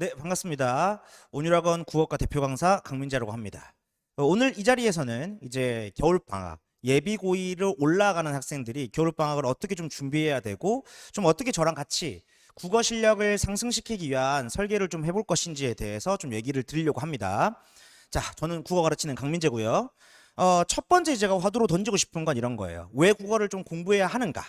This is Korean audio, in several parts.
네, 반갑습니다. 온유학원 국어과 대표 강사 강민재라고 합니다. 오늘 이 자리에서는 이제 겨울방학, 예비고일을 올라가는 학생들이 겨울방학을 어떻게 좀 준비해야 되고, 좀 어떻게 저랑 같이 국어 실력을 상승시키기 위한 설계를 좀 해볼 것인지에 대해서 좀 얘기를 드리려고 합니다. 자, 저는 국어 가르치는 강민재고요. 첫 번째 제가 화두로 던지고 싶은 건 이런 거예요. 왜 국어를 좀 공부해야 하는가?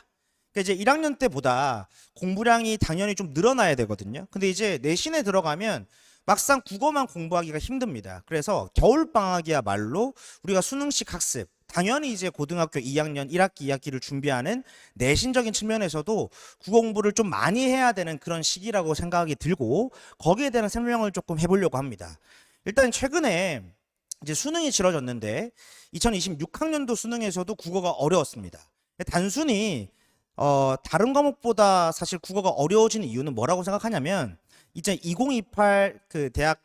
그러니까 이제 1학년 때보다 공부량이 당연히 좀 늘어나야 되거든요. 근데 이제 내신에 들어가면 막상 국어만 공부하기가 힘듭니다. 그래서 겨울방학이야말로 우리가 수능식 학습, 당연히 이제 고등학교 2학년 1학기, 2학기를 준비하는 내신적인 측면에서도 국어 공부를 좀 많이 해야 되는 그런 시기라고 생각이 들고, 거기에 대한 설명을 조금 해보려고 합니다. 일단 최근에 이제 수능이 치러졌는데 2026학년도 수능에서도 국어가 어려웠습니다. 단순히 다른 과목보다 사실 국어가 어려워지는 이유는 뭐라고 생각하냐면, 이제 2028 그 대학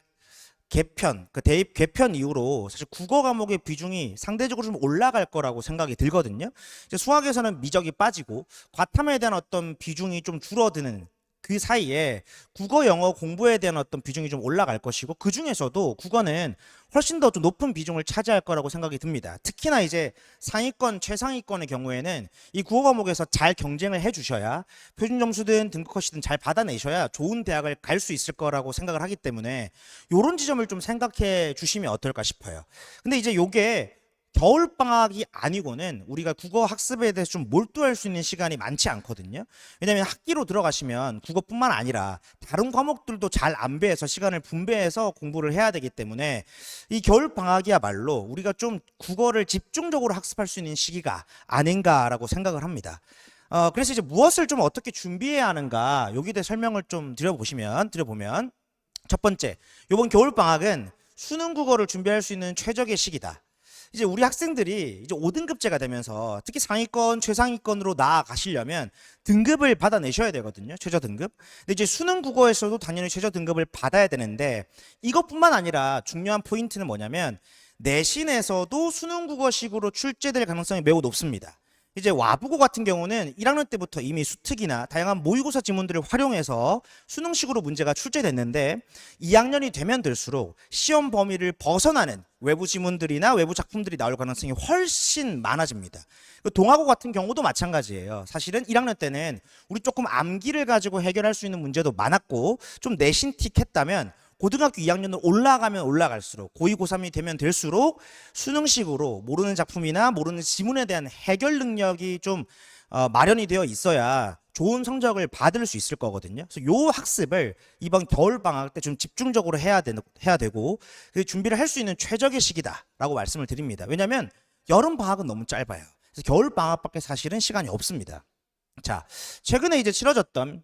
개편, 그 대입 개편 이후로 사실 국어 과목의 비중이 상대적으로 좀 올라갈 거라고 생각이 들거든요. 이제 수학에서는 미적이 빠지고 과탐에 대한 어떤 비중이 좀 줄어드는 그 사이에 국어, 영어 공부에 대한 어떤 비중이 좀 올라갈 것이고, 그 중에서도 국어는 훨씬 더 좀 높은 비중을 차지할 거라고 생각이 듭니다. 특히나 이제 상위권, 최상위권의 경우에는 이 국어 과목에서 잘 경쟁을 해주셔야, 표준 점수든 등급 컷이든 잘 받아내셔야 좋은 대학을 갈 수 있을 거라고 생각을 하기 때문에 이런 지점을 좀 생각해 주시면 어떨까 싶어요. 근데 이제 요게 겨울방학이 아니고는 우리가 국어 학습에 대해서 좀 몰두할 수 있는 시간이 많지 않거든요. 왜냐하면 학기로 들어가시면 국어뿐만 아니라 다른 과목들도 잘 안배해서 시간을 분배해서 공부를 해야 되기 때문에 이 겨울방학이야말로 우리가 좀 국어를 집중적으로 학습할 수 있는 시기가 아닌가라고 생각을 합니다. 그래서 이제 무엇을 좀 어떻게 준비해야 하는가, 여기에 대해 설명을 좀 드려보면, 첫 번째, 이번 겨울방학은 수능 국어를 준비할 수 있는 최적의 시기다. 이제 우리 학생들이 이제 5등급제가 되면서 특히 상위권, 최상위권으로 나아가시려면 등급을 받아내셔야 되거든요. 최저 등급. 근데 이제 수능 국어에서도 당연히 최저 등급을 받아야 되는데, 이것뿐만 아니라 중요한 포인트는 뭐냐면, 내신에서도 수능 국어식으로 출제될 가능성이 매우 높습니다. 이제 와부고 같은 경우는 1학년 때부터 이미 수특이나 다양한 모의고사 지문들을 활용해서 수능식으로 문제가 출제됐는데, 2학년이 되면 될수록 시험 범위를 벗어나는 외부 지문들이나 외부 작품들이 나올 가능성이 훨씬 많아집니다. 동아고 같은 경우도 마찬가지예요. 사실은 1학년 때는 우리 조금 암기를 가지고 해결할 수 있는 문제도 많았고, 좀 내신틱 했다면 고등학교 2학년으로 올라가면 올라갈수록, 고2, 고3이 되면 될수록 수능식으로 모르는 작품이나 모르는 지문에 대한 해결 능력이 좀 마련이 되어 있어야 좋은 성적을 받을 수 있을 거거든요. 그래서 요 학습을 이번 겨울 방학 때 좀 집중적으로 해야 되고, 그 준비를 할 수 있는 최적의 시기다라고 말씀을 드립니다. 왜냐하면 여름 방학은 너무 짧아요. 그래서 겨울 방학밖에 사실은 시간이 없습니다. 자, 최근에 이제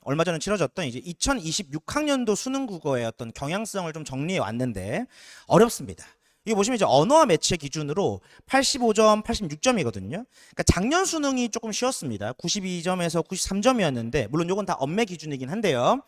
얼마 전에 치러졌던 이제 2026학년도 수능 국어의 어떤 경향성을 좀 정리해 왔는데, 어렵습니다. 이거 보시면 이제 언어와 매체 기준으로 85점, 86점이거든요. 그러니까 작년 수능이 조금 쉬웠습니다. 92점에서 93점이었는데, 물론 이건 다 언매 기준이긴 한데요.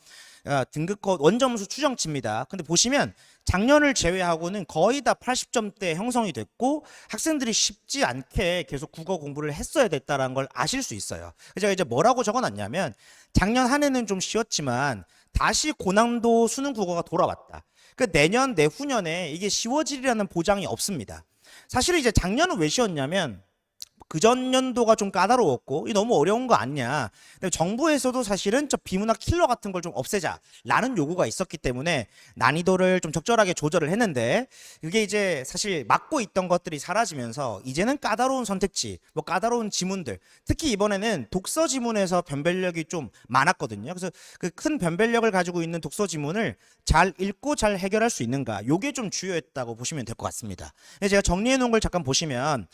등급컷 원점수 추정치입니다. 근데 보시면 작년을 제외하고는 거의 다 80점대 형성이 됐고, 학생들이 쉽지 않게 계속 국어 공부를 했어야 됐다는 걸 아실 수 있어요. 제가 이제 뭐라고 적어놨냐면, 작년 한 해는 좀 쉬웠지만 다시 고난도 수능 국어가 돌아왔다. 그 내년, 내후년에 이게 쉬워지리라는 보장이 없습니다. 사실은 이제 작년은 왜 쉬웠냐면, 그전 연도가 좀 까다로웠고, 이 너무 어려운 거 아니냐. 근데 정부에서도 사실은 저 비문학 킬러 같은 걸 좀 없애자라는 요구가 있었기 때문에 난이도를 좀 적절하게 조절을 했는데, 이게 이제 사실 막고 있던 것들이 사라지면서 이제는 까다로운 선택지, 뭐 까다로운 지문들, 특히 이번에는 독서 지문에서 변별력이 좀 많았거든요. 그래서 그 큰 변별력을 가지고 있는 독서 지문을 잘 읽고 잘 해결할 수 있는가, 요게 좀 주요했다고 보시면 될 것 같습니다. 제가 정리해 놓은 걸 잠깐 보시면,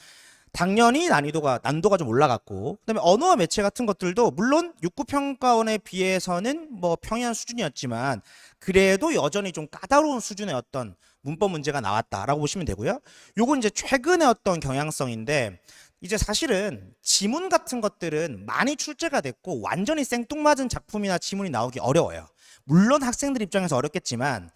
당연히 난도가 좀 올라갔고, 그다음에 언어와 매체 같은 것들도 물론 육구평가원에 비해서는 뭐 평이한 수준이었지만 그래도 여전히 좀 까다로운 수준의 어떤 문법 문제가 나왔다라고 보시면 되고요. 요건 이제 최근의 어떤 경향성인데, 이제 사실은 지문 같은 것들은 많이 출제가 됐고 완전히 생뚱맞은 작품이나 지문이 나오기 어려워요. 물론 학생들 입장에서 어렵겠지만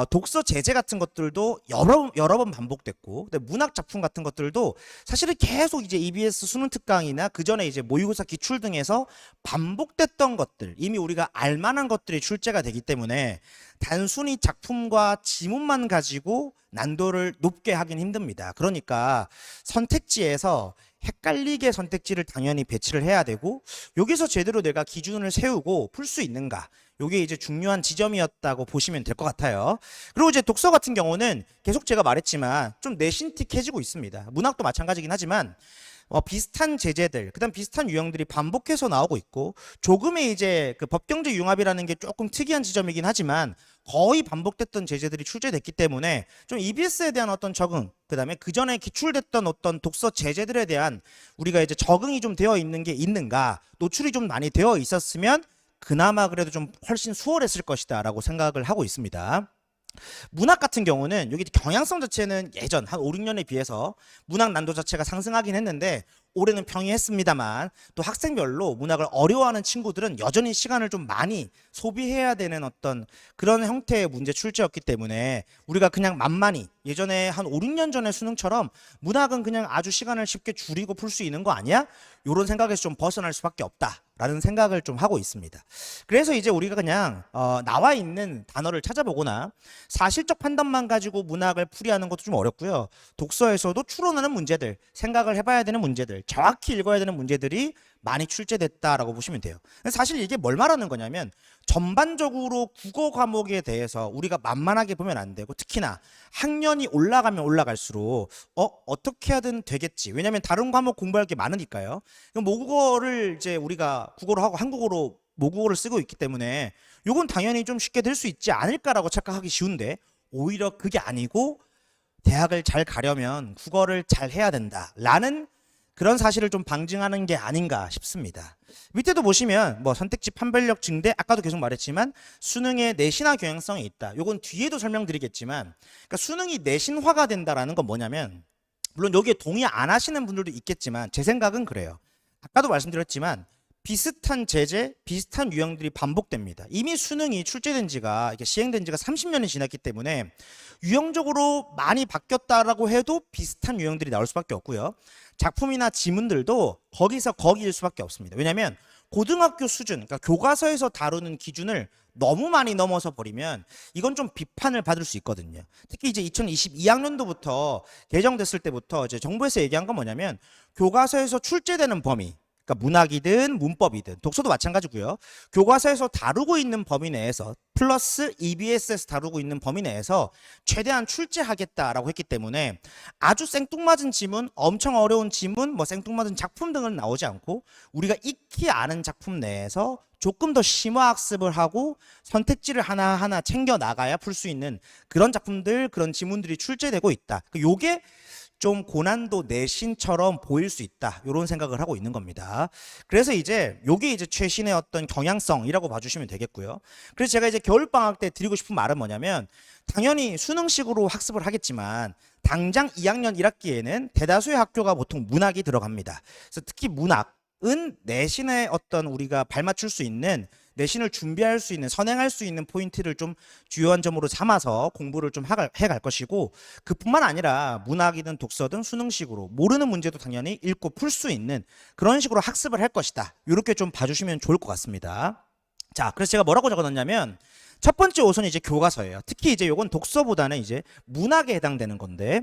독서 제재 같은 것들도 여러 번 반복됐고, 근데 문학 작품 같은 것들도 사실은 계속 이제 EBS 수능 특강이나 그 전에 이제 모의고사 기출 등에서 반복됐던 것들, 이미 우리가 알만한 것들이 출제가 되기 때문에 단순히 작품과 지문만 가지고 난도를 높게 하긴 힘듭니다. 그러니까 선택지에서 헷갈리게 선택지를 당연히 배치를 해야 되고, 여기서 제대로 내가 기준을 세우고 풀 수 있는가, 요게 이제 중요한 지점이었다고 보시면 될 것 같아요. 그리고 이제 독서 같은 경우는 계속 제가 말했지만 좀 내신틱해지고 있습니다. 문학도 마찬가지긴 하지만 비슷한 제재들, 그다음 비슷한 유형들이 반복해서 나오고 있고, 조금의 이제 그 법경제 융합이라는 게 조금 특이한 지점이긴 하지만 거의 반복됐던 제재들이 출제됐기 때문에 좀 EBS에 대한 어떤 적응, 그다음에 그 전에 기출됐던 어떤 독서 제재들에 대한 우리가 이제 적응이 좀 되어 있는 게 있는가, 노출이 좀 많이 되어 있었으면 그나마 그래도 좀 훨씬 수월했을 것이다라고 생각을 하고 있습니다. 문학 같은 경우는 여기 경향성 자체는 예전 한 5, 6년에 비해서 문학 난도 자체가 상승하긴 했는데 올해는 평이했습니다만, 또 학생별로 문학을 어려워하는 친구들은 여전히 시간을 좀 많이 소비해야 되는 어떤 그런 형태의 문제 출제였기 때문에 우리가 그냥 만만히 예전에 한 5, 6년 전의 수능처럼 문학은 그냥 아주 시간을 쉽게 줄이고 풀 수 있는 거 아니야? 이런 생각에서 좀 벗어날 수밖에 없다라는 생각을 좀 하고 있습니다. 그래서 이제 우리가 그냥 나와 있는 단어를 찾아보거나 사실적 판단만 가지고 문학을 풀이하는 것도 좀 어렵고요. 독서에서도 추론하는 문제들, 생각을 해봐야 되는 문제들, 정확히 읽어야 되는 문제들이 많이 출제됐다라고 보시면 돼요. 사실 이게 뭘 말하는 거냐면 전반적으로 국어 과목에 대해서 우리가 만만하게 보면 안 되고, 특히나 학년이 올라가면 올라갈수록 어떻게 하든 되겠지. 왜냐하면 다른 과목 공부할 게 많으니까요. 모국어를 이제 우리가 국어로 하고 한국어로 모국어를 쓰고 있기 때문에 이건 당연히 좀 쉽게 될 수 있지 않을까라고 착각하기 쉬운데, 오히려 그게 아니고 대학을 잘 가려면 국어를 잘 해야 된다라는 그런 사실을 좀 방증하는 게 아닌가 싶습니다. 밑에도 보시면 뭐 선택지 판별력 증대, 아까도 계속 말했지만 수능에 내신화 경향성이 있다. 요건 뒤에도 설명드리겠지만, 그러니까 수능이 내신화가 된다라는 건 뭐냐면, 물론 여기에 동의 안 하시는 분들도 있겠지만 제 생각은 그래요. 아까도 말씀드렸지만 비슷한 제재, 비슷한 유형들이 반복됩니다. 이미 수능이 출제된 지가, 이게 시행된 지가 30년이 지났기 때문에 유형적으로 많이 바뀌었다라고 해도 비슷한 유형들이 나올 수밖에 없고요. 작품이나 지문들도 거기서 거기일 수밖에 없습니다. 왜냐하면 고등학교 수준, 그러니까 교과서에서 다루는 기준을 너무 많이 넘어서 버리면 이건 좀 비판을 받을 수 있거든요. 특히 이제 2022학년도부터 개정됐을 때부터 이제 정부에서 얘기한 건 뭐냐면, 교과서에서 출제되는 범위, 그러니까 문학이든 문법이든 독서도 마찬가지고요. 교과서에서 다루고 있는 범위 내에서 플러스 EBS에서 다루고 있는 범위 내에서 최대한 출제하겠다라고 했기 때문에 아주 생뚱맞은 지문, 엄청 어려운 지문, 뭐 생뚱맞은 작품 등은 나오지 않고 우리가 익히 아는 작품 내에서 조금 더 심화 학습을 하고 선택지를 하나하나 챙겨 나가야 풀 수 있는 그런 작품들, 그런 지문들이 출제되고 있다. 요게 좀 고난도 내신처럼 보일 수 있다, 이런 생각을 하고 있는 겁니다. 그래서 이제 요게 이제 최신의 어떤 경향성이라고 봐주시면 되겠고요. 그래서 제가 이제 겨울방학 때 드리고 싶은 말은 뭐냐면, 당연히 수능식으로 학습을 하겠지만 당장 2학년 1학기에는 대다수의 학교가 보통 문학이 들어갑니다. 그래서 특히 문학은 내신의 어떤 우리가 발맞출 수 있는, 내신을 준비할 수 있는, 선행할 수 있는 포인트를 좀 주요한 점으로 삼아서 공부를 좀 해갈 것이고, 그뿐만 아니라 문학이든 독서든 수능식으로 모르는 문제도 당연히 읽고 풀 수 있는 그런 식으로 학습을 할 것이다. 이렇게 좀 봐주시면 좋을 것 같습니다. 자, 그래서 제가 뭐라고 적어놨냐면, 첫 번째 우선이 이제 교과서예요. 특히 이제 요건 독서보다는 이제 문학에 해당되는 건데,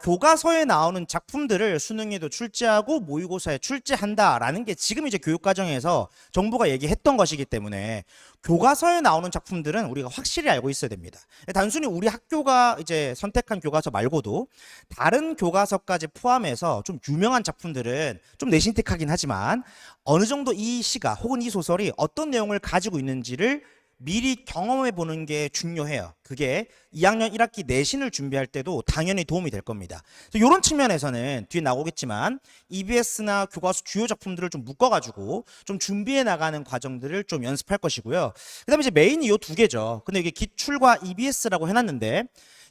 교과서에 나오는 작품들을 수능에도 출제하고 모의고사에 출제한다라는 게 지금 이제 교육과정에서 정부가 얘기했던 것이기 때문에 교과서에 나오는 작품들은 우리가 확실히 알고 있어야 됩니다. 단순히 우리 학교가 이제 선택한 교과서 말고도 다른 교과서까지 포함해서 좀 유명한 작품들은 좀 내신택하긴 하지만 어느 정도 이 시가 혹은 이 소설이 어떤 내용을 가지고 있는지를 미리 경험해 보는 게 중요해요. 그게 2학년 1학기 내신을 준비할 때도 당연히 도움이 될 겁니다. 이런 측면에서는 뒤에 나오겠지만 EBS나 교과서 주요 작품들을 좀 묶어가지고 좀 준비해 나가는 과정들을 좀 연습할 것이고요. 그 다음에 이제 메인이 이 두 개죠. 근데 이게 기출과 EBS라고 해놨는데,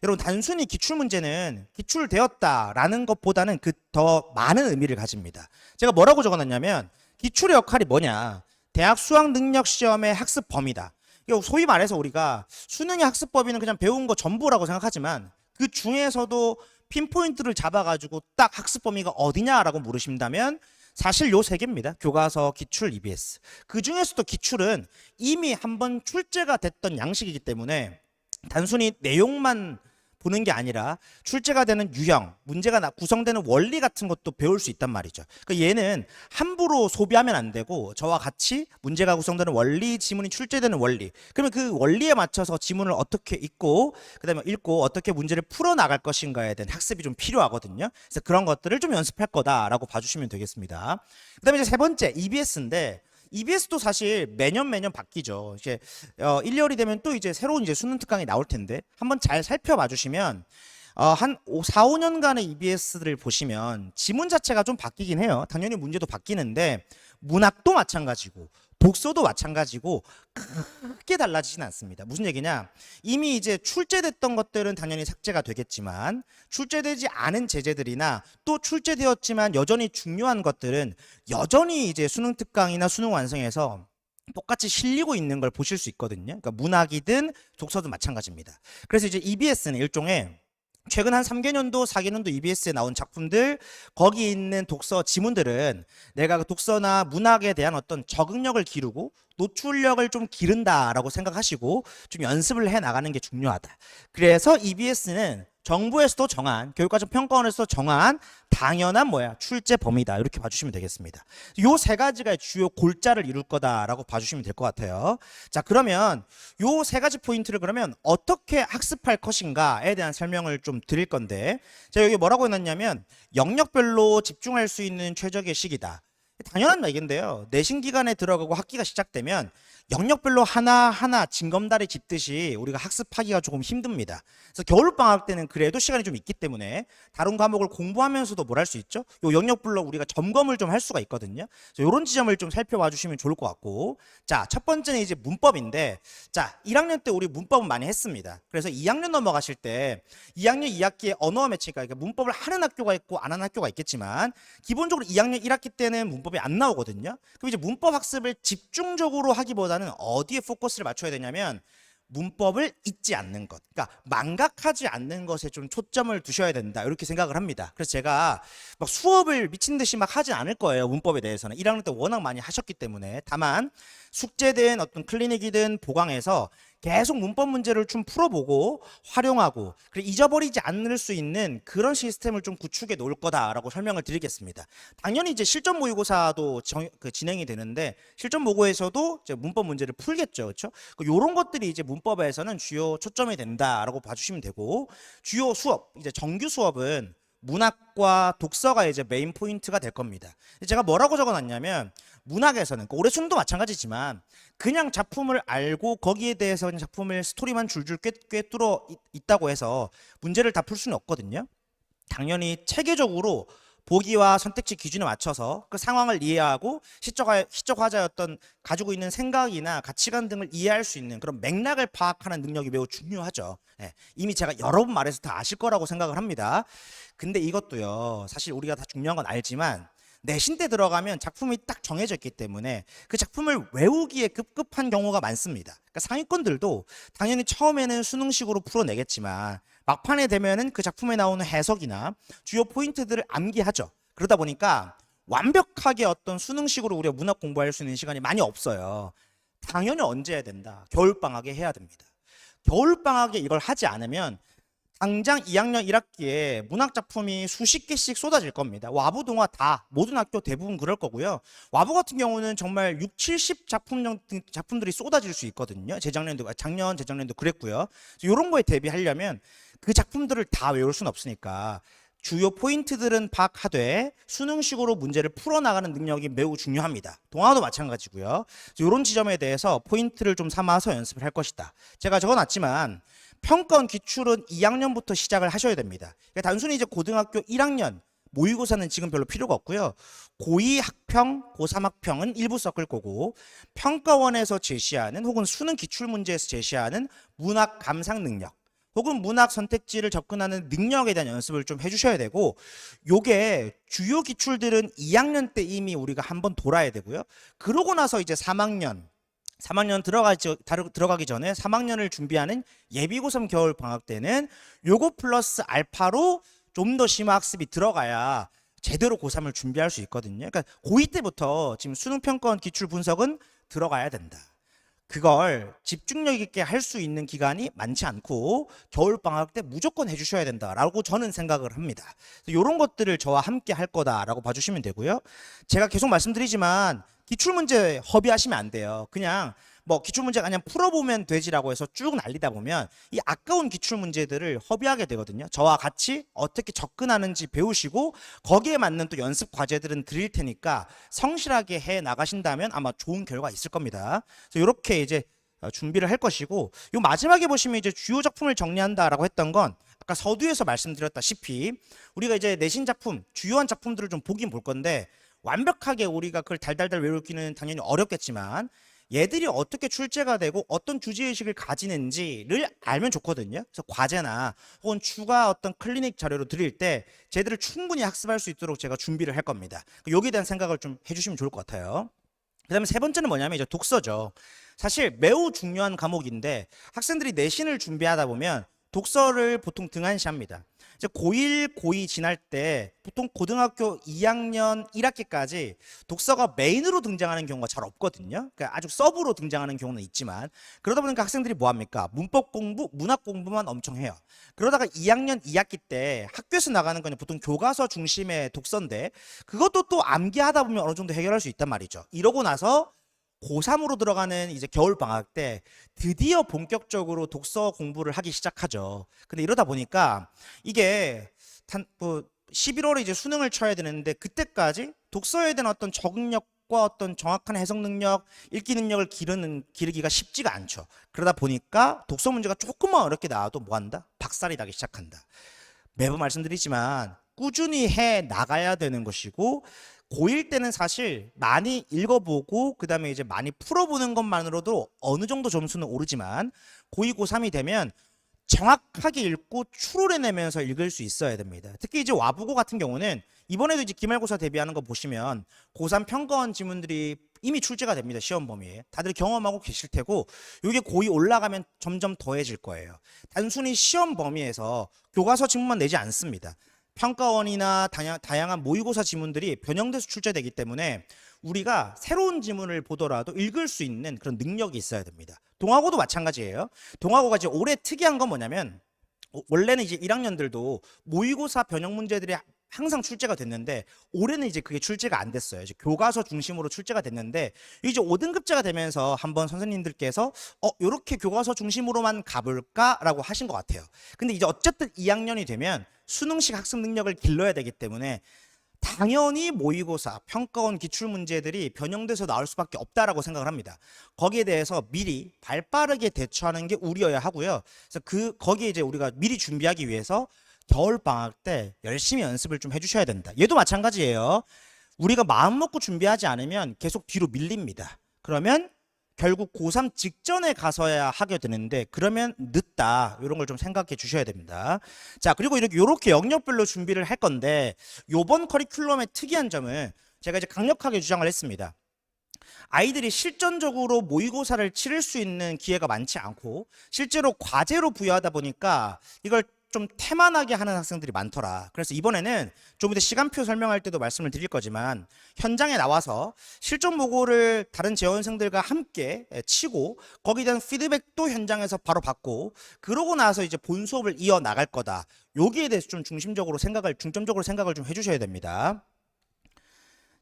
여러분 단순히 기출 문제는 기출되었다라는 것보다는 그 더 많은 의미를 가집니다. 제가 뭐라고 적어놨냐면, 기출의 역할이 뭐냐? 대학 수학 능력 시험의 학습 범위다. 소위 말해서 우리가 수능의 학습법인은 그냥 배운 거 전부라고 생각하지만 그 중에서도 핀포인트를 잡아가지고 딱 학습 범위가 어디냐라고 물으신다면 사실 요 세 개입니다. 교과서, 기출, EBS. 그 중에서도 기출은 이미 한번 출제가 됐던 양식이기 때문에 단순히 내용만 보는 게 아니라 출제가 되는 유형, 문제가 구성되는 원리 같은 것도 배울 수 있단 말이죠. 그러니까 얘는 함부로 소비하면 안 되고 저와 같이 문제가 구성되는 원리, 지문이 출제되는 원리. 그러면 그 원리에 맞춰서 지문을 어떻게 그다음에 읽고 어떻게 문제를 풀어 나갈 것인가에 대한 학습이 좀 필요하거든요. 그래서 그런 것들을 좀 연습할 거다라고 봐주시면 되겠습니다. 그다음에 이제 세 번째 EBS인데. EBS도 사실 매년 바뀌죠. 이제 1월이 되면 또 이제 새로운 이제 수능 특강이 나올 텐데 한번 잘 살펴봐 주시면 한 4, 5년간의 EBS들을 보시면 지문 자체가 좀 바뀌긴 해요. 당연히 문제도 바뀌는데 문학도 마찬가지고 독서도 마찬가지고 크게 달라지진 않습니다. 무슨 얘기냐? 이미 이제 출제됐던 것들은 당연히 삭제가 되겠지만 출제되지 않은 제재들이나 또 출제되었지만 여전히 중요한 것들은 여전히 이제 수능 특강이나 수능 완성에서 똑같이 실리고 있는 걸 보실 수 있거든요. 그러니까 문학이든 독서든 마찬가지입니다. 그래서 이제 EBS는 일종의 최근 한 3개년도, 4개년도 EBS에 나온 작품들, 거기 있는 독서 지문들은 내가 그 독서나 문학에 대한 어떤 적응력을 기르고 노출력을 좀 기른다라고 생각하시고 좀 연습을 해 나가는 게 중요하다. 그래서 EBS는 정부에서도 정한, 교육과정 평가원에서도 정한 당연한 출제 범위다. 이렇게 봐주시면 되겠습니다. 요 세 가지가 주요 골자를 이룰 거다라고 봐주시면 될 것 같아요. 자, 그러면 요 세 가지 포인트를 그러면 어떻게 학습할 것인가에 대한 설명을 좀 드릴 건데, 제가 여기 뭐라고 해놨냐면 영역별로 집중할 수 있는 최적의 시기다. 당연한 얘기인데요. 내신 기간에 들어가고 학기가 시작되면 영역별로 하나하나 징검다리 짚듯이 우리가 학습하기가 조금 힘듭니다. 그래서 겨울방학 때는 그래도 시간이 좀 있기 때문에 다른 과목을 공부하면서도 뭘 할 수 있죠? 요 영역별로 우리가 점검을 좀 할 수가 있거든요. 그래서 이런 지점을 좀 살펴봐 주시면 좋을 것 같고, 자, 첫 번째는 이제 문법인데, 자, 1학년 때 우리 문법은 많이 했습니다. 그래서 2학년 넘어가실 때 2학년 2학기에 언어와 매치가, 그러니까 문법을 하는 학교가 있고 안 하는 학교가 있겠지만 기본적으로 2학년 1학기 때는 문법이 안 나오거든요. 그럼 이제 문법 학습을 집중적으로 하기보다는 어디에 포커스를 맞춰야 되냐면 문법을 잊지 않는 것, 그러니까 망각하지 않는 것에 좀 초점을 두셔야 된다, 이렇게 생각을 합니다. 그래서 제가 막 수업을 미친 듯이 막 하진 않을 거예요. 문법에 대해서는 1학년 때 워낙 많이 하셨기 때문에. 다만 숙제된 어떤 클리닉이든 보강에서 계속 문법 문제를 좀 풀어보고 활용하고 그리고 잊어버리지 않을 수 있는 그런 시스템을 좀 구축해 놓을 거다라고 설명을 드리겠습니다. 당연히 이제 실전 모의고사도 진행이 되는데 실전 모의고에서도 이제 문법 문제를 풀겠죠, 그렇죠? 이런 것들이 이제 문법에서는 주요 초점이 된다라고 봐주시면 되고, 주요 수업, 이제 정규 수업은 문학과 독서가 이제 메인 포인트가 될 겁니다. 제가 뭐라고 적어놨냐면 문학에서는 올해 수능도 마찬가지지만 그냥 작품을 알고 거기에 대해서 그냥 작품을 스토리만 줄줄 꿰뚫어 있다고 해서 문제를 다 풀 수는 없거든요. 당연히 체계적으로 보기와 선택지 기준에 맞춰서 그 상황을 이해하고 시적 화자였던 가지고 있는 생각이나 가치관 등을 이해할 수 있는 그런 맥락을 파악하는 능력이 매우 중요하죠. 예, 이미 제가 여러 번 말해서 다 아실 거라고 생각을 합니다. 근데 이것도요, 사실 우리가 다 중요한 건 알지만 내신 때 들어가면 작품이 딱 정해져 있기 때문에 그 작품을 외우기에 급급한 경우가 많습니다. 그러니까 상위권들도 당연히 처음에는 수능식으로 풀어내겠지만 막판에 되면은 그 작품에 나오는 해석이나 주요 포인트들을 암기하죠. 그러다 보니까 완벽하게 어떤 수능식으로 우리가 문학 공부할 수 있는 시간이 많이 없어요. 당연히 언제 해야 된다? 겨울방학에 해야 됩니다. 겨울방학에 이걸 하지 않으면 당장 2학년 1학기에 문학 작품이 수십 개씩 쏟아질 겁니다. 와부, 동화 다 모든 학교 대부분 그럴 거고요. 와부 같은 경우는 정말 6, 70 작품들이 쏟아질 수 있거든요. 작년, 재작년도 그랬고요. 이런 거에 대비하려면 그 작품들을 다 외울 수는 없으니까 주요 포인트들은 파악하되 수능식으로 문제를 풀어나가는 능력이 매우 중요합니다. 동화도 마찬가지고요. 이런 지점에 대해서 포인트를 좀 삼아서 연습을 할 것이다. 제가 적어놨지만 평가원 기출은 2학년부터 시작을 하셔야 됩니다. 그러니까 단순히 이제 고등학교 1학년 모의고사는 지금 별로 필요가 없고요. 고2 학평, 고3 학평은 일부 섞을 거고, 평가원에서 제시하는 혹은 수능 기출 문제에서 제시하는 문학 감상 능력 혹은 문학 선택지를 접근하는 능력에 대한 연습을 좀 해주셔야 되고, 요게 주요 기출들은 2학년 때 이미 우리가 한번 돌아야 되고요. 그러고 나서 이제 3학년 3학년 들어가기 전에 3학년을 준비하는 예비 고3 겨울 방학 때는 요거 플러스 알파로 좀 더 심화 학습이 들어가야 제대로 고3을 준비할 수 있거든요. 그러니까 고2 때부터 지금 수능 평가원 기출 분석은 들어가야 된다. 그걸 집중력 있게 할 수 있는 기간이 많지 않고 겨울 방학 때 무조건 해주셔야 된다라고 저는 생각을 합니다. 이런 것들을 저와 함께 할 거다라고 봐주시면 되고요. 제가 계속 말씀드리지만 기출문제 허비하시면 안 돼요. 그냥 뭐 기출문제 그냥 풀어보면 되지라고 해서 쭉 날리다 보면 이 아까운 기출문제들을 허비하게 되거든요. 저와 같이 어떻게 접근하는지 배우시고 거기에 맞는 또 연습 과제들은 드릴 테니까 성실하게 해 나가신다면 아마 좋은 결과 있을 겁니다. 그래서 이렇게 이제 준비를 할 것이고, 요 마지막에 보시면 이제 주요 작품을 정리한다라고 했던 건 아까 서두에서 말씀드렸다시피 우리가 이제 내신 작품, 주요한 작품들을 좀 보긴 볼 건데 완벽하게 우리가 그걸 달달달 외우기는 당연히 어렵겠지만 얘들이 어떻게 출제가 되고 어떤 주제의식을 가지는지를 알면 좋거든요. 그래서 과제나 혹은 추가 어떤 클리닉 자료로 드릴 때 쟤들을 충분히 학습할 수 있도록 제가 준비를 할 겁니다. 여기에 대한 생각을 좀 해주시면 좋을 것 같아요. 그 다음에 세 번째는 뭐냐면 이제 독서죠. 사실 매우 중요한 과목인데 학생들이 내신을 준비하다 보면 독서를 보통 등한시합니다. 이제 고1, 고2 지날 때 보통 고등학교 2학년 1학기까지 독서가 메인으로 등장하는 경우가 잘 없거든요. 그러니까 아주 서브로 등장하는 경우는 있지만 그러다 보니까 학생들이 뭐 합니까? 문법 공부, 문학 공부만 엄청 해요. 그러다가 2학년 2학기 때 학교에서 나가는 건 보통 교과서 중심의 독서인데 그것도 또 암기하다 보면 어느 정도 해결할 수 있단 말이죠. 이러고 나서 고3으로 들어가는 이제 겨울 방학 때 드디어 본격적으로 독서 공부를 하기 시작하죠. 근데 이러다 보니까 이게 뭐 11월에 이제 수능을 쳐야 되는데 그때까지 독서에 대한 어떤 적응력과 어떤 정확한 해석 능력, 읽기 능력을 기르기가 쉽지가 않죠. 그러다 보니까 독서 문제가 조금만 어렵게 나와도 뭐 한다? 박살이 나기 시작한다. 매번 말씀드리지만 꾸준히 해 나가야 되는 것이고 고1 때는 사실 많이 읽어보고 그 다음에 이제 많이 풀어보는 것만으로도 어느 정도 점수는 오르지만 고2, 고3이 되면 정확하게 읽고 추론해내면서 읽을 수 있어야 됩니다. 특히 이제 와부고 같은 경우는 이번에도 이제 기말고사 대비하는 거 보시면 고3 평가원 지문들이 이미 출제가 됩니다. 시험 범위에. 다들 경험하고 계실 테고 이게 고2 올라가면 점점 더해질 거예요. 단순히 시험 범위에서 교과서 지문만 내지 않습니다. 평가원이나 다양한 모의고사 지문들이 변형돼서 출제되기 때문에 우리가 새로운 지문을 보더라도 읽을 수 있는 그런 능력이 있어야 됩니다. 동아고도 마찬가지예요. 동아고가 이제 올해 특이한 건 뭐냐면 원래는 이제 1학년들도 모의고사 변형 문제들이 항상 출제가 됐는데 올해는 이제 그게 출제가 안 됐어요. 이제 교과서 중심으로 출제가 됐는데 이제 5등급제가 되면서 한번 선생님들께서 이렇게 교과서 중심으로만 가볼까라고 하신 것 같아요. 근데 이제 어쨌든 2학년이 되면 수능식 학습 능력을 길러야 되기 때문에 당연히 모의고사, 평가원 기출문제들이 변형돼서 나올 수밖에 없다라고 생각을 합니다. 거기에 대해서 미리 발빠르게 대처하는 게 우리여야 하고요. 그래서 거기에 이제 우리가 미리 준비하기 위해서 겨울 방학 때 열심히 연습을 좀 해주셔야 된다. 얘도 마찬가지예요. 우리가 마음 먹고 준비하지 않으면 계속 뒤로 밀립니다. 그러면 결국 고3 직전에 가서야 하게 되는데 그러면 늦다. 이런 걸 좀 생각해 주셔야 됩니다. 자, 그리고 이렇게 영역별로 준비를 할 건데 요번 커리큘럼의 특이한 점은 제가 이제 강력하게 주장을 했습니다. 아이들이 실전적으로 모의고사를 치를 수 있는 기회가 많지 않고 실제로 과제로 부여하다 보니까 이걸 좀 태만하게 하는 학생들이 많더라. 그래서 이번에는 좀 이따 시간표 설명할 때도 말씀을 드릴 거지만 현장에 나와서 실전 모고를 다른 재원생들과 함께 치고 거기에 대한 피드백도 현장에서 바로 받고 그러고 나서 이제 본 수업을 이어 나갈 거다. 여기에 대해서 좀 중점적으로 생각을 좀 해주셔야 됩니다.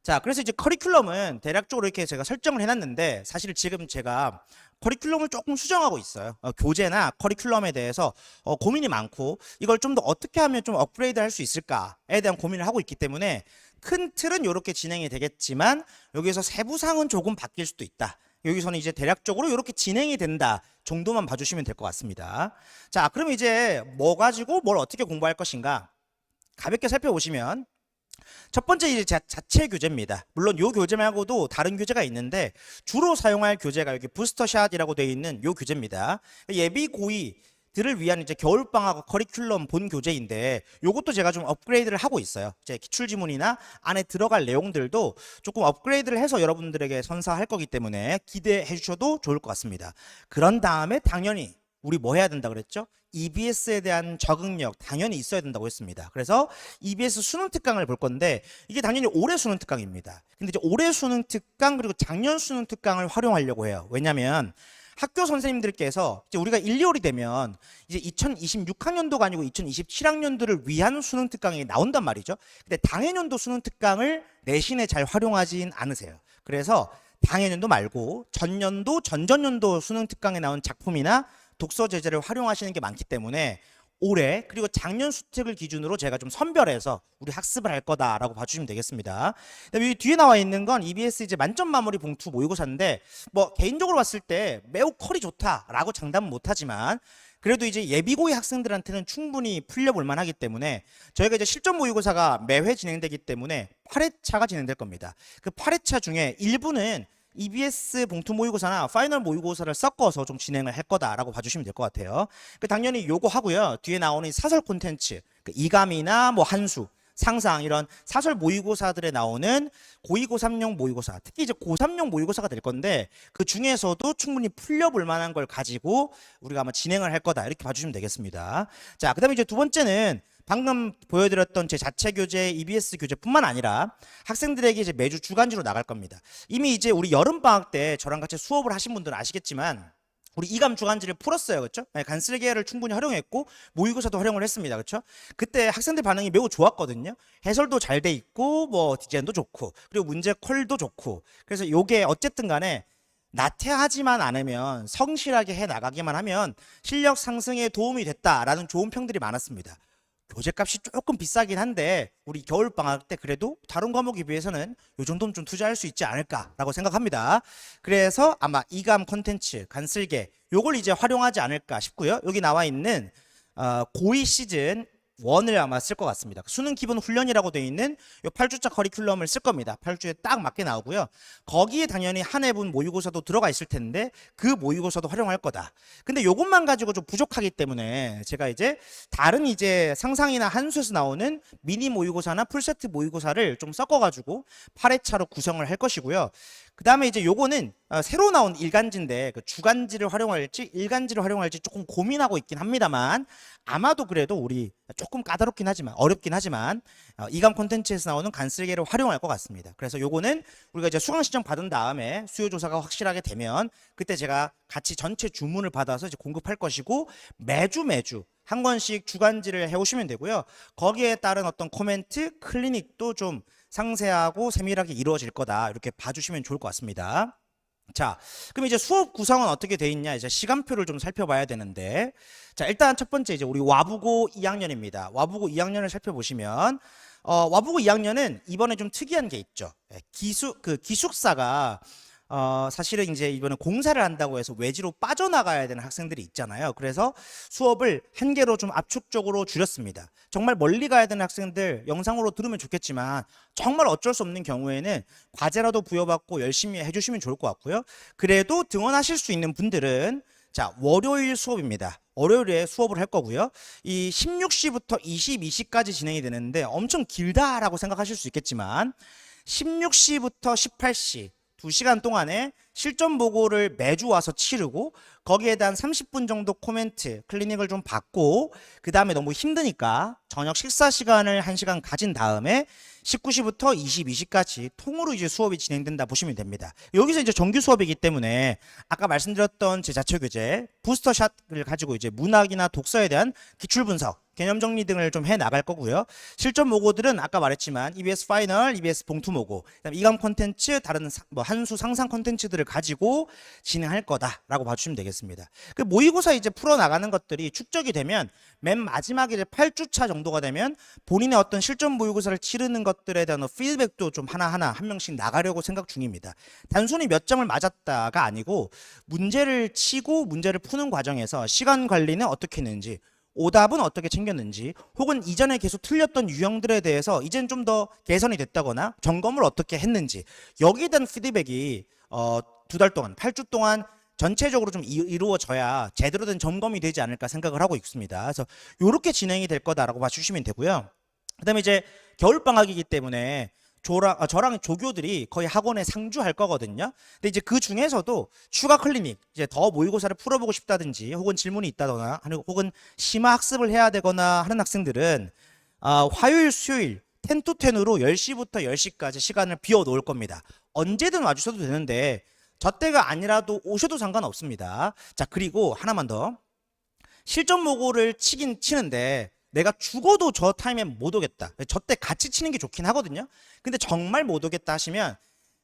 자, 그래서 이제 커리큘럼은 대략적으로 이렇게 제가 설정을 해놨는데 사실 지금 제가 커리큘럼을 조금 수정하고 있어요. 교재나 커리큘럼에 대해서 고민이 많고 이걸 좀 더 어떻게 하면 좀 업그레이드 할 수 있을까에 대한 고민을 하고 있기 때문에 큰 틀은 이렇게 진행이 되겠지만 여기서 세부사항은 조금 바뀔 수도 있다. 여기서는 이제 대략적으로 이렇게 진행이 된다 정도만 봐주시면 될 것 같습니다. 자, 그럼 이제 뭐 가지고 뭘 어떻게 공부할 것인가 가볍게 살펴보시면 첫 번째 이제 자체 교재입니다. 물론 요 교재 말고도 다른 교재가 있는데 주로 사용할 교재가 여기 부스터샷이라고 되어 있는 요 교재입니다. 예비 고2 들을 위한 이제 겨울방학 커리큘럼 본 교재인데 요것도 제가 좀 업그레이드를 하고 있어요. 이제 기출지문이나 안에 들어갈 내용들도 조금 업그레이드를 해서 여러분들에게 선사할 거기 때문에 기대해 주셔도 좋을 것 같습니다. 그런 다음에 당연히 우리 뭐 해야 된다 그랬죠? EBS에 대한 적응력 당연히 있어야 된다고 했습니다. 그래서 EBS 수능 특강을 볼 건데 이게 당연히 올해 수능 특강입니다. 근데 이제 올해 수능 특강 그리고 작년 수능 특강을 활용하려고 해요. 왜냐면 학교 선생님들께서 이제 우리가 1, 2월이 되면 이제 2026학년도가 아니고 2027학년도를 위한 수능 특강이 나온단 말이죠. 근데 당해년도 수능 특강을 내신에 잘 활용하진 않으세요. 그래서 당해년도 말고 전년도, 전전년도 수능 특강에 나온 작품이나 독서 제재를 활용하시는 게 많기 때문에 올해 그리고 작년 수특을 기준으로 제가 좀 선별해서 우리 학습을 할 거다라고 봐주시면 되겠습니다. 여기 뒤에 나와 있는 건 EBS 이제 만점 마무리 봉투 모의고사인데 뭐 개인적으로 봤을 때 매우 퀄이 좋다라고 장담은 못하지만 그래도 이제 예비고위 학생들한테는 충분히 풀려볼 만하기 때문에 저희가 이제 실전 모의고사가 매회 진행되기 때문에 8회차가 진행될 겁니다. 그 8회차 중에 일부는 EBS 봉투 모의고사나 파이널 모의고사를 섞어서 좀 진행을 할 거다라고 봐주시면 될 것 같아요. 당연히 요거 하고요. 뒤에 나오는 사설 콘텐츠, 이감이나 뭐 한수, 상상 이런 사설 모의고사들에 나오는 고2 고3용 모의고사, 특히 이제 고3용 모의고사가 될 건데 그 중에서도 충분히 풀려볼 만한 걸 가지고 우리가 아마 진행을 할 거다 이렇게 봐주시면 되겠습니다. 자, 그다음에 이제 두 번째는 방금 보여드렸던 제 자체 교재, EBS 교재뿐만 아니라 학생들에게 이제 매주 주간지로 나갈 겁니다. 이미 이제 우리 여름 방학 때 저랑 같이 수업을 하신 분들은 아시겠지만 우리 이감 주간지를 풀었어요, 그렇죠? 간슬계를 충분히 활용했고 모의고사도 활용을 했습니다, 그렇죠? 그때 학생들 반응이 매우 좋았거든요. 해설도 잘 돼 있고 뭐 디자인도 좋고 그리고 문제 퀄도 좋고 그래서 요게 어쨌든 간에 나태하지만 않으면 성실하게 해 나가기만 하면 실력 상승에 도움이 됐다라는 좋은 평들이 많았습니다. 교재값이 조금 비싸긴 한데 우리 겨울방학 때 그래도 다른 과목에 비해서는 이 정도는 좀 투자할 수 있지 않을까라고 생각합니다. 그래서 아마 이감 콘텐츠, 간슬개 요걸 이제 활용하지 않을까 싶고요. 여기 나와 있는 고2 시즌 1을 아마 쓸 것 같습니다. 수능 기본 훈련이라고 되어 있는 요 8주차 커리큘럼을 쓸 겁니다. 8주에 딱 맞게 나오고요. 거기에 당연히 한 해분 모의고사도 들어가 있을 텐데 그 모의고사도 활용할 거다. 근데 요것만 가지고 좀 부족하기 때문에 제가 이제 다른 이제 상상이나 한수에서 나오는 미니 모의고사나 풀세트 모의고사를 좀 섞어가지고 8회차로 구성을 할 것이고요. 그 다음에 이제 요거는 새로 나온 일간지인데 그 주간지를 활용할지 일간지를 활용할지 조금 고민하고 있긴 합니다만 아마도 그래도 우리 조금 까다롭긴 하지만 어렵긴 하지만 이감 콘텐츠에서 나오는 간슬개를 활용할 것 같습니다. 그래서 요거는 우리가 이제 수강 신청 받은 다음에 수요 조사가 확실하게 되면 그때 제가 같이 전체 주문을 받아서 이제 공급할 것이고 매주 한 권씩 주간지를 해오시면 되고요. 거기에 따른 어떤 코멘트, 클리닉도 좀 상세하고 세밀하게 이루어질 거다 이렇게 봐주시면 좋을 것 같습니다. 자, 그럼 이제 수업 구성은 어떻게 돼 있냐 이제 시간표를 좀 살펴봐야 되는데 자 일단 첫 번째 이제 우리 와부고 2학년입니다. 와부고 2학년을 살펴보시면 와부고 2학년은 이번에 좀 특이한 게 있죠. 기숙사가 사실은 이제 이번에 공사를 한다고 해서 외지로 빠져나가야 되는 학생들이 있잖아요. 그래서 수업을 한 개로 좀 압축적으로 줄였습니다. 정말 멀리 가야 되는 학생들 영상으로 들으면 좋겠지만 정말 어쩔 수 없는 경우에는 과제라도 부여받고 열심히 해주시면 좋을 것 같고요. 그래도 등원하실 수 있는 분들은 자 월요일 수업입니다. 월요일에 수업을 할 거고요. 이 16시부터 22시까지 진행이 되는데 엄청 길다라고 생각하실 수 있겠지만 16시부터 18시 2시간 동안에 실전 보고를 매주 와서 치르고 거기에 대한 30분 정도 코멘트, 클리닉을 좀 받고 그 다음에 너무 힘드니까 저녁 식사 시간을 1시간 가진 다음에 19시부터 22시까지 통으로 이제 수업이 진행된다 보시면 됩니다. 여기서 이제 정규 수업이기 때문에 아까 말씀드렸던 제 자체 교재 부스터샷을 가지고 이제 문학이나 독서에 대한 기출 분석 개념 정리 등을 좀 해 나갈 거고요. 실전 모고들은 아까 말했지만 EBS 파이널, EBS 봉투 모고, 그다음에 이감 콘텐츠, 다른 뭐 한수 상상 콘텐츠들을 가지고 진행할 거다라고 봐주시면 되겠습니다. 그 모의고사 이제 풀어 나가는 것들이 축적이 되면 맨 마지막에 이제 8주차 정도가 되면 본인의 어떤 실전 모의고사를 치르는 것들에 대한 피드백도 좀 하나하나 한 명씩 나가려고 생각 중입니다. 단순히 몇 점을 맞았다가 아니고 문제를 치고 문제를 푸는 과정에서 시간 관리는 어떻게 했는지 오답은 어떻게 챙겼는지 혹은 이전에 계속 틀렸던 유형들에 대해서 이젠 좀 더 개선이 됐다거나 점검을 어떻게 했는지 여기에 대한 피드백이 2달 동안 8주 동안 전체적으로 좀 이루어져야 제대로 된 점검이 되지 않을까 생각을 하고 있습니다. 그래서 이렇게 진행이 될 거다라고 봐주시면 되고요. 그다음에 이제 겨울방학이기 때문에 저랑 조교들이 거의 학원에 상주할 거거든요. 근데 이제 그 중에서도 추가 클리닉, 이제 더 모의고사를 풀어보고 싶다든지, 혹은 질문이 있다거나, 혹은 심화 학습을 해야 되거나 하는 학생들은 화요일, 수요일 10to10으로 10시부터 10시까지 시간을 비워 놓을 겁니다. 언제든 와주셔도 되는데 저 때가 아니라도 오셔도 상관없습니다. 자, 그리고 하나만 더. 실전 모고를 치긴 치는데 내가 죽어도 저 타임에 못 오겠다. 저 때 같이 치는 게 좋긴 하거든요. 근데 정말 못 오겠다 하시면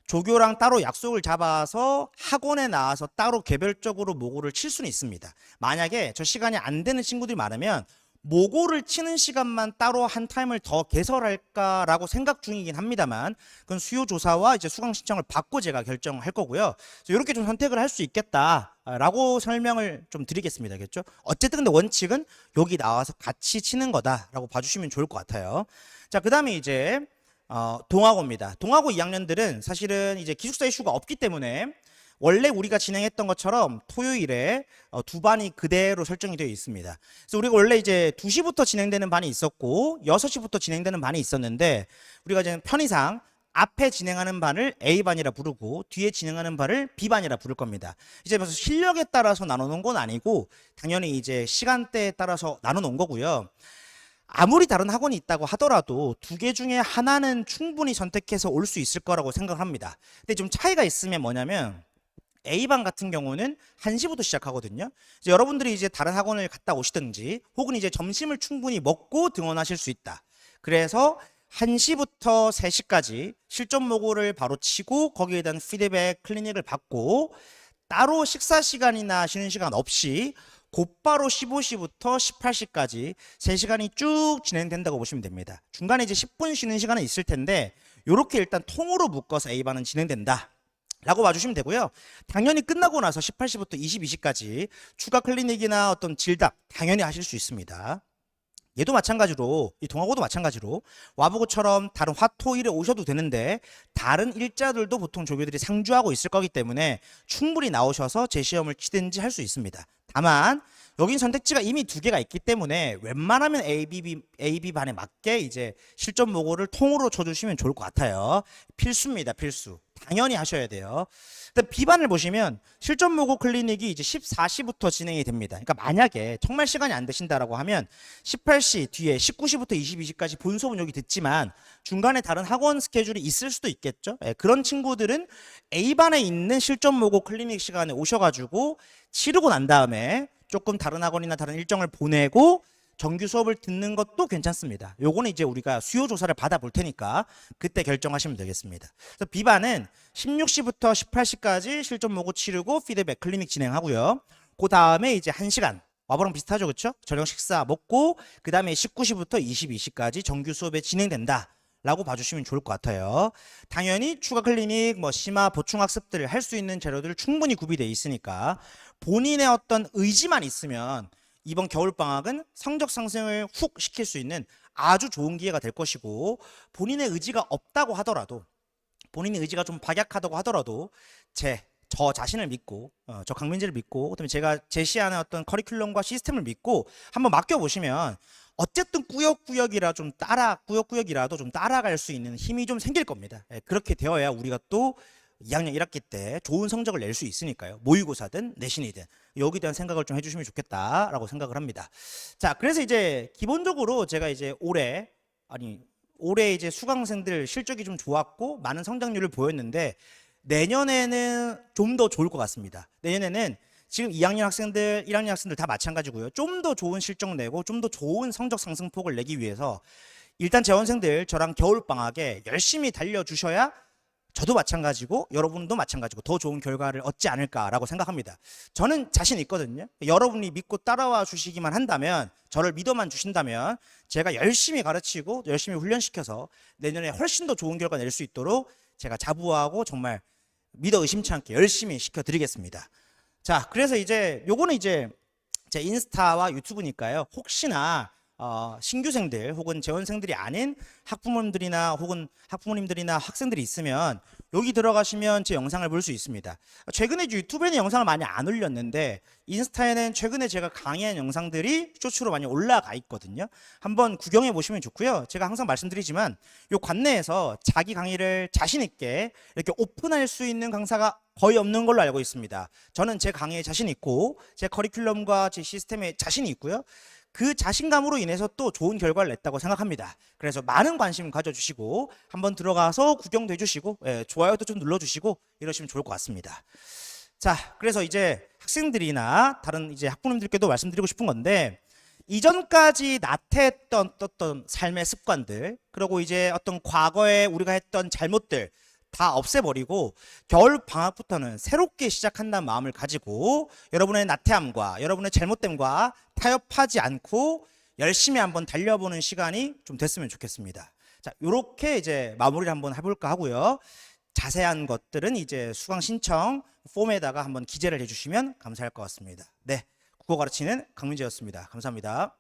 조교랑 따로 약속을 잡아서 학원에 나와서 따로 개별적으로 모고를 칠 수는 있습니다. 만약에 저 시간이 안 되는 친구들이 많으면 모고를 치는 시간만 따로 한 타임을 더 개설할까라고 생각 중이긴 합니다만, 그건 수요조사와 이제 수강 신청을 받고 제가 결정할 거고요. 이렇게 좀 선택을 할 수 있겠다라고 설명을 좀 드리겠습니다. 겠죠? 어쨌든 근데 원칙은 여기 나와서 같이 치는 거다라고 봐주시면 좋을 것 같아요. 자, 그 다음에 이제 동아고입니다. 동아고 2학년들은 사실은 이제 기숙사 이슈가 없기 때문에 원래 우리가 진행했던 것처럼 토요일에 두 반이 그대로 설정이 되어 있습니다. 그래서 우리가 원래 이제 2시부터 진행되는 반이 있었고 6시부터 진행되는 반이 있었는데, 우리가 이제 편의상 앞에 진행하는 반을 A반이라 부르고 뒤에 진행하는 반을 B반이라 부를 겁니다. 이제 그래서 실력에 따라서 나눠놓은 건 아니고 당연히 이제 시간대에 따라서 나눠놓은 거고요. 아무리 다른 학원이 있다고 하더라도 두 개 중에 하나는 충분히 선택해서 올 수 있을 거라고 생각을 합니다. 근데 좀 차이가 있으면 뭐냐면, A반 같은 경우는 1시부터 시작하거든요. 이제 여러분들이 이제 다른 학원을 갔다 오시든지, 혹은 이제 점심을 충분히 먹고 등원하실 수 있다. 그래서 1시부터 3시까지 실전 모고를 바로 치고 거기에 대한 피드백 클리닉을 받고, 따로 식사 시간이나 쉬는 시간 없이 곧바로 15시부터 18시까지 3시간이 쭉 진행된다고 보시면 됩니다. 중간에 이제 10분 쉬는 시간은 있을 텐데 이렇게 일단 통으로 묶어서 A반은 진행된다 라고 봐주시면 되고요. 당연히 끝나고 나서 18시부터 22시까지 추가 클리닉이나 어떤 질답 당연히 하실 수 있습니다. 얘도 마찬가지로, 이 동아고도 마찬가지로 와보고처럼 다른 화토일에 오셔도 되는데, 다른 일자들도 보통 조교들이 상주하고 있을 거기 때문에 충분히 나오셔서 재시험을 치든지 할 수 있습니다. 다만 여긴 선택지가 이미 2개가 있기 때문에 웬만하면 AB 반에 맞게 이제 실전 모고를 통으로 쳐주시면 좋을 것 같아요. 필수입니다, 필수. 당연히 하셔야 돼요. B반을 보시면 실전 모고 클리닉이 이제 14시부터 진행이 됩니다. 그러니까 만약에 정말 시간이 안 되신다라고 하면 18시 뒤에 19시부터 22시까지 본 수업은 여기 듣지만 중간에 다른 학원 스케줄이 있을 수도 있겠죠. 그런 친구들은 A반에 있는 실전 모고 클리닉 시간에 오셔가지고 치르고 난 다음에 조금 다른 학원이나 다른 일정을 보내고 정규 수업을 듣는 것도 괜찮습니다. 요거는 이제 우리가 수요 조사를 받아볼 테니까 그때 결정하시면 되겠습니다. 그래서 B반은 16시부터 18시까지 실전 모고 치르고 피드백 클리닉 진행하고요. 그 다음에 이제 1시간, 와보랑 비슷하죠, 그렇죠? 저녁 식사 먹고 그 다음에 19시부터 22시까지 정규 수업에 진행된다 라고 봐주시면 좋을 것 같아요. 당연히 추가 클리닉, 뭐 심화 보충 학습들을 할 수 있는 재료들 충분히 구비되어 있으니까 본인의 어떤 의지만 있으면 이번 겨울방학은 성적 상승을 훅 시킬 수 있는 아주 좋은 기회가 될 것이고, 본인의 의지가 없다고 하더라도, 본인의 의지가 좀 박약하다고 하더라도 저 자신을 믿고, 저 강민재를 믿고, 그다음에 제가 제시하는 어떤 커리큘럼과 시스템을 믿고 한번 맡겨보시면 어쨌든 꾸역꾸역이라도 좀 따라갈 수 있는 힘이 좀 생길 겁니다. 그렇게 되어야 우리가 또 2학년 1학기 때 좋은 성적을 낼 수 있으니까요. 모의고사든 내신이든 여기에 대한 생각을 좀 해주시면 좋겠다라고 생각을 합니다. 자, 그래서 이제 기본적으로 제가 이제 올해 이제 수강생들 실적이 좀 좋았고 많은 성장률을 보였는데, 내년에는 좀 더 좋을 것 같습니다. 내년에는 지금 2학년 학생들, 1학년 학생들 다 마찬가지고요. 좀 더 좋은 실적 내고 좀 더 좋은 성적 상승폭을 내기 위해서 일단 재원생들 저랑 겨울방학에 열심히 달려주셔야 저도 마찬가지고 여러분도 마찬가지고 더 좋은 결과를 얻지 않을까라고 생각합니다. 저는 자신 있거든요. 여러분이 믿고 따라와 주시기만 한다면, 저를 믿어만 주신다면 제가 열심히 가르치고 열심히 훈련시켜서 내년에 훨씬 더 좋은 결과 낼 수 있도록 제가 자부하고 정말 믿어 의심치 않게 열심히 시켜드리겠습니다. 자, 그래서 이제 요거는 이제 제 인스타와 유튜브니까요. 혹시나 신규생들 혹은 재원생들이 아닌 학부모님들이나 혹은 학부모님들이나 학생들이 있으면 여기 들어가시면 제 영상을 볼 수 있습니다. 최근에 유튜브에는 영상을 많이 안 올렸는데 인스타에는 최근에 제가 강의한 영상들이 쇼츠로 많이 올라가 있거든요. 한번 구경해 보시면 좋고요. 제가 항상 말씀드리지만 요 관내에서 자기 강의를 자신 있게 이렇게 오픈할 수 있는 강사가 거의 없는 걸로 알고 있습니다. 저는 제 강의에 자신 있고 제 커리큘럼과 제 시스템에 자신이 있고요. 그 자신감으로 인해서 또 좋은 결과를 냈다고 생각합니다. 그래서 많은 관심 가져주시고 한번 들어가서 구경도 해주시고 좋아요도 좀 눌러주시고 이러시면 좋을 것 같습니다. 자, 그래서 이제 학생들이나 다른 이제 학부모님들께도 말씀드리고 싶은 건데 이전까지 나태했던 어떤 삶의 습관들 그리고 이제 어떤 과거에 우리가 했던 잘못들 다 없애버리고 겨울 방학부터는 새롭게 시작한다는 마음을 가지고 여러분의 나태함과 여러분의 잘못됨과 타협하지 않고 열심히 한번 달려보는 시간이 좀 됐으면 좋겠습니다. 자, 요렇게 이제 마무리를 한번 해볼까 하고요. 자세한 것들은 이제 수강 신청 폼에다가 한번 기재를 해주시면 감사할 것 같습니다. 네, 국어 가르치는 강민재였습니다. 감사합니다.